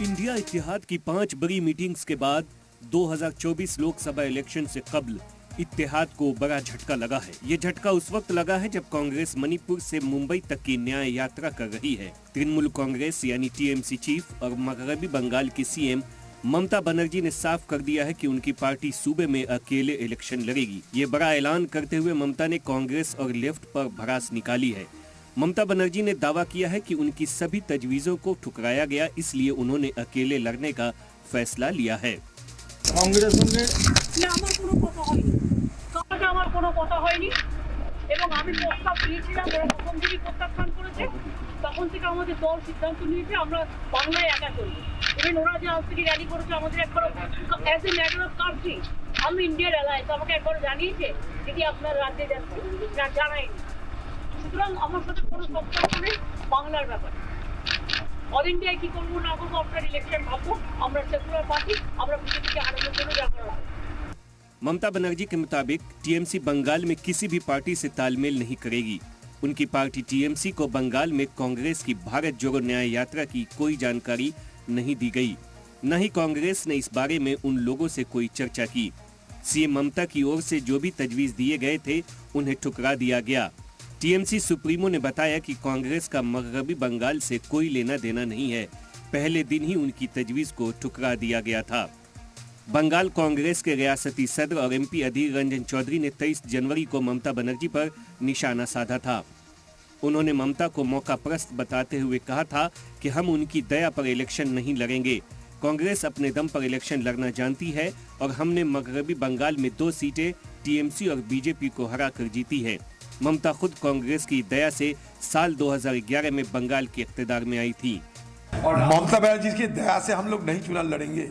India इत्तेहाद की 5 बड़ी meetings के बाद 2024 लोकसभा इलेक्शन से कबल इत्तेहाद को बड़ा झटका लगा है। ये झटका उस वक्त लगा है जब कांग्रेस मणिपुर से मुंबई तक की न्याय यात्रा कर रही है। तृणमूल कांग्रेस यानी टीएमसी चीफ और मगरबी बंगाल की सीएम ममता बनर्जी ने साफ कर दिया है कि उनकी पार्टी सूबे में अकेले इलेक्शन लड़ेगी। ये बड़ा ऐलान करते हुए ममता ने कांग्रेस और लेफ्ट पर भड़ास निकाली है। ममता बनर्जी ने दावा किया है कि उनकी सभी तजवीजों को ठुकराया गया, इसलिए उन्होंने अकेले लड़ने का फैसला लिया है। कांग्रेस এবং আমি প্রস্তাব দিয়েছিলাম, ওরা প্রথম দিনই প্রত্যাখ্যান করেছে। তখন থেকে আমাদের দল সিদ্ধান্ত নিয়েছে আমরা বাংলায় একা চলবো। ইভেন ওরা যে আজ থেকে র্যালি করেছে আমাদের একবার as a matter of country আমি ইন্ডিয়ার অ্যালায়েন্স আমাকে একবার জানিয়েছে যদি আপনার রাজ্যে যাচ্ছে না জানায়নি। সুতরাং আমার সাথে কোনো সম্পর্ক নেই বাংলার ব্যাপারে। অল ইন্ডিয়ায় কি করবো না করবো আপনার ইলেকশন ভাববো। আমরা সেকুলার পার্টি, আমরা বিজেপিকে হারানোর জন্য যা করা হবে। ममता बनर्जी के मुताबिक टीएमसी बंगाल में किसी भी पार्टी से तालमेल नहीं करेगी। उनकी पार्टी टीएमसी को बंगाल में कांग्रेस की भारत जोड़ो न्याय यात्रा की कोई जानकारी नहीं दी गई। न ही कांग्रेस ने इस बारे में उन लोगों से कोई चर्चा की। सीएम ममता की ओर से जो भी तजवीज दिए गए थे उन्हें ठुकरा दिया गया। टीएमसी सुप्रीमो ने बताया कि कांग्रेस का मगरबी बंगाल से कोई लेना देना नहीं है। पहले दिन ही उनकी तजवीज को ठुकरा दिया गया था। बंगाल कांग्रेस के रियासती सदर और एमपी अधीर रंजन चौधरी ने 23 जनवरी को ममता बनर्जी पर निशाना साधा था। उन्होंने ममता को मौकापरस्त बताते हुए कहा था कि हम उनकी दया पर इलेक्शन नहीं लड़ेंगे। कांग्रेस अपने दम पर इलेक्शन लड़ना जानती है और हमने मगरबी बंगाल में 2 सीटें टीएमसी और बीजेपी को हरा कर जीती है। ममता खुद कांग्रेस की दया से साल 2011 में बंगाल के इख्तिदार में आई थी। और ममता बनर्जी की दया से हम लोग नहीं चुनाव लड़ेंगे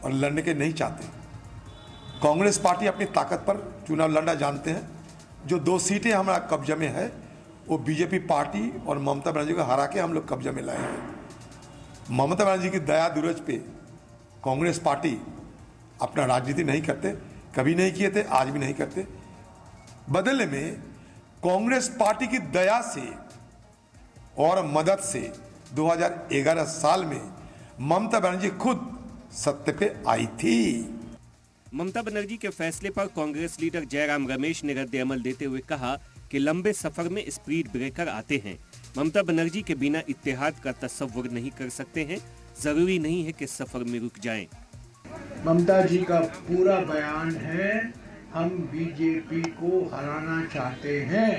और लड़ने के नहीं चाहते। कांग्रेस पार्टी अपनी ताकत पर चुनाव लड़ना जानते हैं। जो 2 सीटें हमारा कब्जे में है वो बीजेपी पार्टी और ममता बनर्जी को हरा के हम लोग कब्जे में लाए हैं। ममता बनर्जी की दया दुरज पे कांग्रेस पार्टी अपना राजनीति नहीं करते, कभी नहीं किए थे, आज भी नहीं करते। बदले में कांग्रेस पार्टी की दया से और मदद से 2011 साल में ममता बनर्जी खुद सत्य पे आई थी। ममता बनर्जी के फैसले पर कांग्रेस लीडर जयराम रमेश ने रद्द अमल देते हुए कहा कि लंबे सफर में स्पीड ब्रेकर आते हैं। ममता बनर्जी के बिना इत्तेहाद का तस्वुर नहीं कर सकते हैं। जरूरी नहीं है कि सफर में रुक जाएं। ममता जी का पूरा बयान है, हम बीजेपी को हराना चाहते हैं।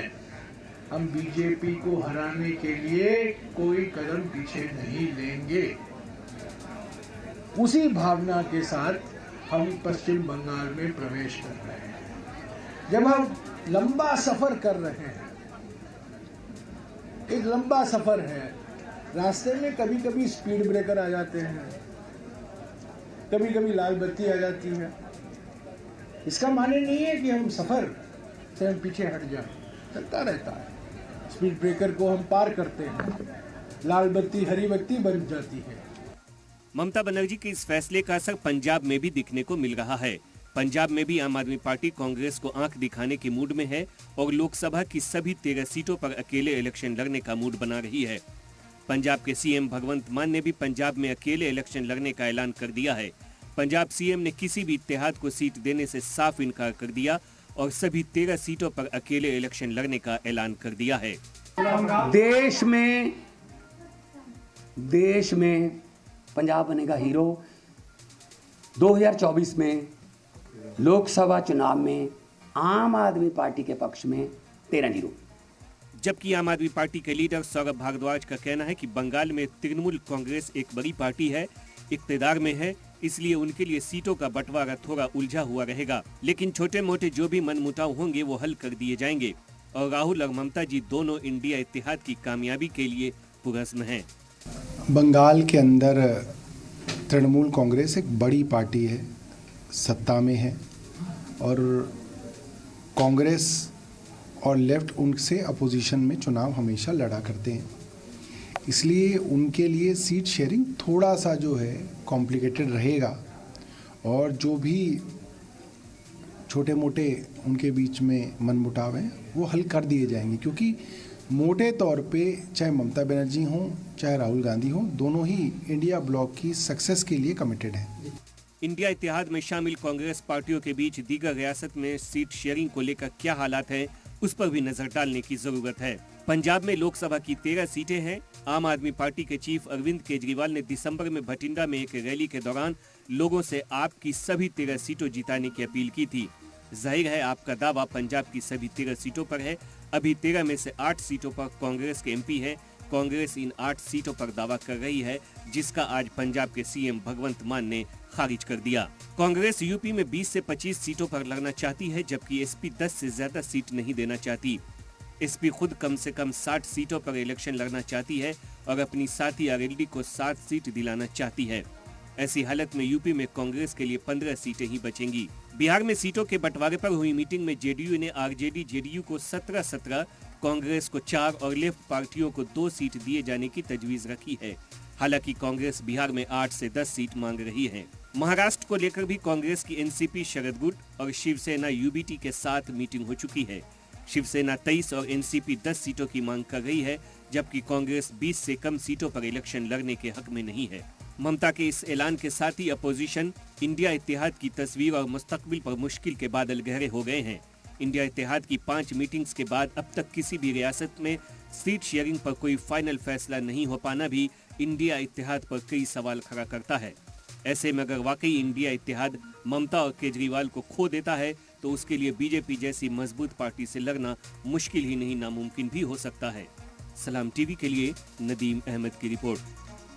हम बीजेपी को हराने के लिए कोई कदम पीछे नहीं लेंगे। उसी भावना के साथ हम पश्चिम बंगाल में प्रवेश कर रहे हैं। जब हम लंबा सफर कर रहे हैं, एक लंबा सफर है, रास्ते में कभी कभी स्पीड ब्रेकर आ जाते हैं, कभी कभी लाल बत्ती आ जाती है। इसका माने नहीं है कि हम सफर से हम पीछे हट जाएं, चलता रहता है। स्पीड ब्रेकर को हम पार करते हैं, लाल बत्ती हरी बत्ती बन जाती है। ममता बनर्जी के इस फैसले का असर पंजाब में भी दिखने को मिल रहा है। पंजाब में भी आम आदमी पार्टी कांग्रेस को आंख दिखाने के मूड में है और लोकसभा की सभी 13 सीटों पर अकेले इलेक्शन लड़ने का मूड बना रही है। पंजाब के सीएम भगवंत मान ने भी पंजाब में अकेले इलेक्शन लड़ने का ऐलान कर दिया है। पंजाब सीएम ने किसी भी इत्तेहाद को सीट देने से साफ इनकार कर दिया और सभी 13 सीटों पर अकेले इलेक्शन लड़ने का ऐलान कर दिया है। देश में पंजाब बनेगा हीरो। 2024 में लोकसभा चुनाव में आम आदमी पार्टी के पक्ष में 13-0। जबकि आम आदमी पार्टी के लीडर सौरभ भारद्वाज का कहना है कि बंगाल में तृणमूल कांग्रेस एक बड़ी पार्टी है, इख्तिदार में है, इसलिए उनके लिए सीटों का बंटवारा थोड़ा उलझा हुआ रहेगा। लेकिन छोटे मोटे जो भी मनमुटाव होंगे वो हल कर दिए जाएंगे और राहुल और ममता जी दोनों इंडिया इत्तेहाद की कामयाबी के लिए पुरज़्म हैं। बंगाल के अंदर तृणमूल कांग्रेस एक बड़ी पार्टी है, सत्ता में है और कांग्रेस और लेफ्ट उनसे अपोजिशन में चुनाव हमेशा लड़ा करते हैं। इसलिए उनके लिए सीट शेयरिंग थोड़ा सा जो है कॉम्प्लिकेटेड रहेगा और जो भी छोटे मोटे उनके बीच में मनमुटाव हैं वो हल कर दिए जाएंगे, क्योंकि मोटे तौर पे चाहे ममता बनर्जी हों चाहे राहुल गांधी हों, दोनों ही इंडिया ब्लॉक की सक्सेस के लिए कमिटेड हैं। इंडिया इत्तेहाद में शामिल कांग्रेस पार्टियों के बीच दीगर रियासत में सीट शेयरिंग को लेकर क्या हालात हैं, उस पर भी नजर डालने की जरूरत है। पंजाब में लोकसभा की 13 सीटें हैं। आम आदमी पार्टी के चीफ अरविंद केजरीवाल ने दिसंबर में भटिंडा में एक रैली के दौरान लोगों से आप की सभी 13 सीटों जिताने की अपील की थी। जाहिर है आपका दावा पंजाब की सभी 13 सीटों पर है। अभी 13 में से 8 सीटों पर कांग्रेस के एमपी हैं। कांग्रेस इन 8 सीटों पर दावा कर रही है, जिसका आज पंजाब के सीएम भगवंत मान ने खारिज कर दिया। कांग्रेस यूपी में 20 से 25 सीटों पर लड़ना चाहती है, जबकि एसपी 10 से ज्यादा सीट नहीं देना चाहती। एसपी खुद कम से कम 60 सीटों पर इलेक्शन लड़ना चाहती है और अपनी साथी आरएलडी को 7 सीट दिलाना चाहती है। ऐसी हालत में यूपी में कांग्रेस के लिए 15 सीटें ही बचेंगी। बिहार में सीटों के बंटवारे पर हुई मीटिंग में जेडीयू ने आरजेडी जेडीयू को 17-17, कांग्रेस को 4 और लेफ्ट पार्टियों को 2 सीट दिए जाने की तजवीज रखी है। हालांकि कांग्रेस बिहार में 8 से 10 सीट मांग रही है। महाराष्ट्र को लेकर भी कांग्रेस की एनसीपी शरद गुट और शिवसेना यूबीटी के साथ मीटिंग हो चुकी है। शिवसेना 23 और एनसीपी 10 सीटों की मांग कर रही है, जबकि कांग्रेस 20 से कम सीटों पर इलेक्शन लड़ने के हक में नहीं है। ममता के इस ऐलान के साथ ही अपोजिशन इंडिया इत्तेहाद की तस्वीर और मुस्तकबिल पर मुश्किल के बादल गहरे हो गए हैं। इंडिया इत्तेहाद की 5 मीटिंग्स के बाद अब तक किसी भी रियासत में सीट शेयरिंग पर कोई फाइनल फैसला नहीं हो पाना भी इंडिया इत्तेहाद पर कई सवाल खड़ा करता है। ऐसे में अगर वाकई इंडिया इत्तेहाद ममता और केजरीवाल को खो देता है तो उसके लिए बीजेपी जैसी मजबूत पार्टी से लड़ना मुश्किल ही नहीं नामुमकिन भी हो सकता है। सलाम टीवी के लिए नदीम अहमद की रिपोर्ट।